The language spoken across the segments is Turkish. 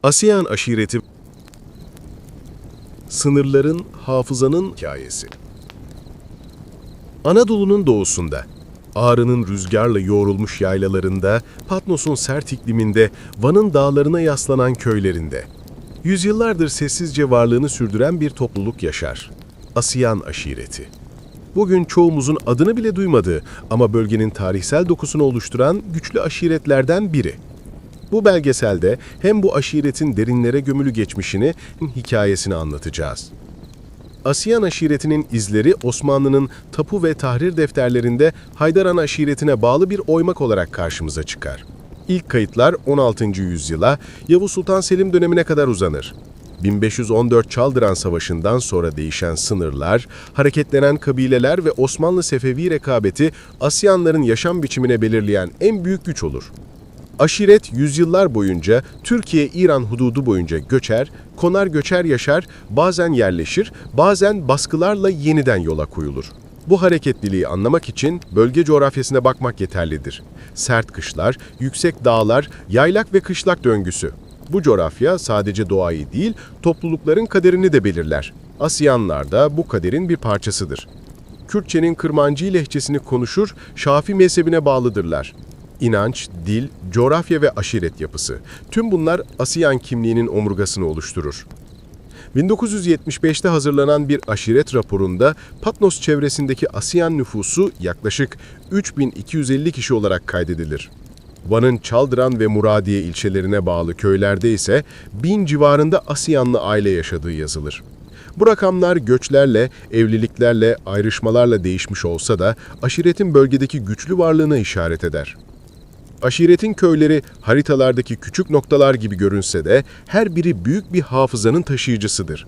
ASEAN aşireti, sınırların, hafızanın hikayesi. Anadolu'nun doğusunda, Ağrı'nın rüzgarla yoğrulmuş yaylalarında, Patnos'un sert ikliminde, Van'ın dağlarına yaslanan köylerinde, yüzyıllardır sessizce varlığını sürdüren bir topluluk yaşar. ASEAN aşireti. Bugün çoğumuzun adını bile duymadığı ama bölgenin tarihsel dokusunu oluşturan güçlü aşiretlerden biri. Bu belgeselde hem bu aşiretin derinlere gömülü geçmişini, hikayesini anlatacağız. ASEAN aşiretinin izleri Osmanlı'nın tapu ve tahrir defterlerinde Haydaran aşiretine bağlı bir oymak olarak karşımıza çıkar. İlk kayıtlar 16. yüzyıla, Yavuz Sultan Selim dönemine kadar uzanır. 1514 Çaldıran Savaşı'ndan sonra değişen sınırlar, hareketlenen kabileler ve Osmanlı-Sefevi rekabeti Asyanların yaşam biçimine belirleyen en büyük güç olur. Aşiret yüzyıllar boyunca Türkiye-İran hududu boyunca göçer, konar göçer yaşar, bazen yerleşir, bazen baskılarla yeniden yola koyulur. Bu hareketliliği anlamak için bölge coğrafyasına bakmak yeterlidir. Sert kışlar, yüksek dağlar, yaylak ve kışlak döngüsü. Bu coğrafya sadece doğayı değil, toplulukların kaderini de belirler. Asyanlar da bu kaderin bir parçasıdır. Kürtçenin Kırmancı lehçesini konuşur, Şafii mezhebine bağlıdırlar. İnanç, dil, coğrafya ve aşiret yapısı. Tüm bunlar ASEAN kimliğinin omurgasını oluşturur. 1975'te hazırlanan bir aşiret raporunda Patnos çevresindeki ASEAN nüfusu yaklaşık 3250 kişi olarak kaydedilir. Van'ın Çaldıran ve Muradiye ilçelerine bağlı köylerde ise 1000 civarında ASEANlı aile yaşadığı yazılır. Bu rakamlar göçlerle, evliliklerle, ayrışmalarla değişmiş olsa da aşiretin bölgedeki güçlü varlığına işaret eder. Aşiretin köyleri haritalardaki küçük noktalar gibi görünse de her biri büyük bir hafızanın taşıyıcısıdır.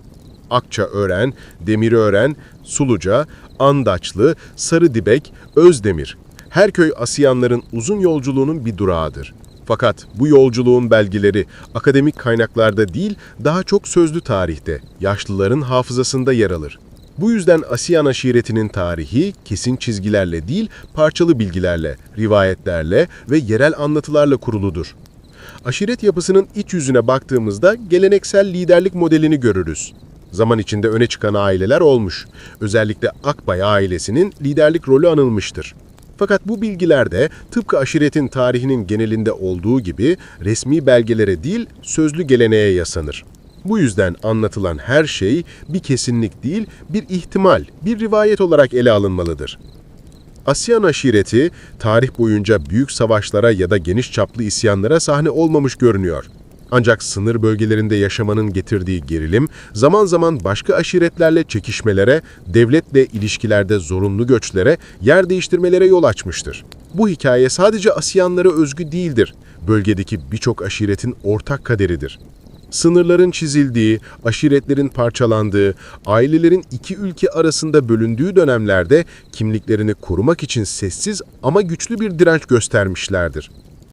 Akçaören, Demirören, Suluca, Andaçlı, Sarıdibek, Özdemir. Her köy ASEANların uzun yolculuğunun bir durağıdır. Fakat bu yolculuğun belgeleri akademik kaynaklarda değil, daha çok sözlü tarihte, yaşlıların hafızasında yer alır. Bu yüzden ASEAN aşiretinin tarihi kesin çizgilerle değil, parçalı bilgilerle, rivayetlerle ve yerel anlatılarla kuruludur. Aşiret yapısının iç yüzüne baktığımızda geleneksel liderlik modelini görürüz. Zaman içinde öne çıkan aileler olmuş. Özellikle Akbay ailesinin liderlik rolü anılmıştır. Fakat bu bilgiler de tıpkı aşiretin tarihinin genelinde olduğu gibi resmi belgelere değil, sözlü geleneğe yasanır. Bu yüzden anlatılan her şey bir kesinlik değil, bir ihtimal, bir rivayet olarak ele alınmalıdır. ASEAN aşireti, tarih boyunca büyük savaşlara ya da geniş çaplı isyanlara sahne olmamış görünüyor. Ancak sınır bölgelerinde yaşamanın getirdiği gerilim, zaman zaman başka aşiretlerle çekişmelere, devletle ilişkilerde zorunlu göçlere, yer değiştirmelere yol açmıştır. Bu hikaye sadece ASEANlara özgü değildir, bölgedeki birçok aşiretin ortak kaderidir. Sınırların çizildiği, aşiretlerin parçalandığı, ailelerin iki ülke arasında bölündüğü dönemlerde kimliklerini korumak için sessiz ama güçlü bir direnç göstermişlerdir.